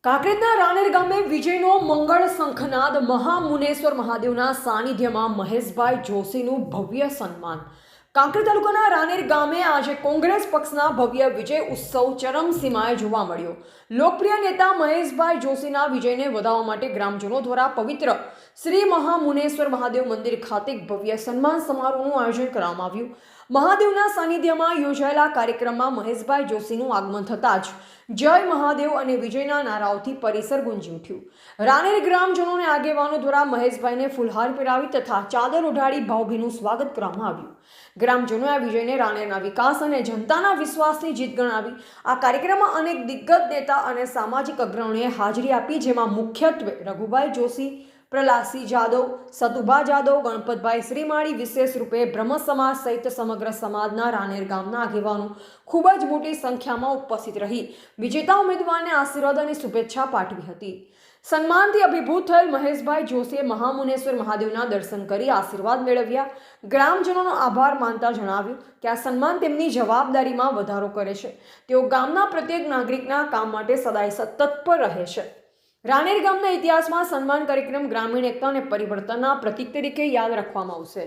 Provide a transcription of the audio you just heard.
કાંકરેજના રાનેર ગામે વિજયનો મંગળ શંખનાદ મહામુનેશ્વર મહાદેવના સાનિધ્યમાં મહેશભાઈ જોશીનું ભવ્ય સન્માન. કાંકરેજ તાલુકાના રાનેર ગામે આજે કોંગ્રેસ પક્ષના ભવ્ય વિજય ઉત્સવ ચરમસીમાએ જોવા મળ્યો. લોકપ્રિય નેતા મહેશભાઈ જોશીના વિજયને વધાવવા માટે ગ્રામજનો દ્વારા પવિત્ર શ્રી મહામુનેશ્વર મહાદેવ મંદિર ખાતે ભવ્ય સન્માન સમારોહનું આયોજન કરવામાં આવ્યું. મહાદેવના સાનિધ્યમાં યોજાયેલા કાર્યક્રમમાં મહેશભાઈ જોશીનું આગમન થતાં જ જય મહાદેવ અને વિજયના નારાઓથી પરિસર ગુંજી ઉઠ્યું. રાનેર ગ્રામજનોને આગેવાનો દ્વારા મહેશભાઈને ફૂલહાર પહેરાવી તથા ચાદર ઓઢાડી ભાવભીનું સ્વાગત કરવામાં આવ્યું. ગ્રામજનોએ આ વિજયને રાનેરના વિકાસ અને જનતાના વિશ્વાસની જીત ગણાવી. આ કાર્યક્રમમાં અનેક દિગ્ગજ નેતા અને સામાજિક અગ્રણીઓએ હાજરી આપી, જેમાં મુખ્યત્વે રઘુભાઈ જોશી, પ્રહલાદસિંહ જાદવ, સતુભા જાદવ, ગણપતભાઈ શ્રીમાળી, વિશેષ રૂપે બ્રહ્મ સમાજ સહિત સમગ્ર સમાજના રાનેર ગામના આગેવાનો ખૂબ જ મોટી સંખ્યામાં ઉપસ્થિત રહી વિજેતા ઉમેદવારને આશીર્વાદ અને શુભેચ્છા પાઠવી હતી. સન્માનથી અભિભૂત થયેલ મહેશભાઈ જોશીએ મહામુનેશ્વર મહાદેવના દર્શન કરી આશીર્વાદ મેળવ્યા. ગ્રામજનોનો આભાર માનતા જણાવ્યું કે આ સન્માન તેમની જવાબદારીમાં વધારો કરે છે. તેઓ ગામના પ્રત્યેક નાગરિકના કામ માટે સદાય તત્પર રહે છે. રાનેર ગામના ઇતિહાસમાં સન્માન કાર્યક્રમ ગ્રામીણ એકતા અને પરિવર્તનના પ્રતીક તરીકે યાદ રાખવામાં આવશે.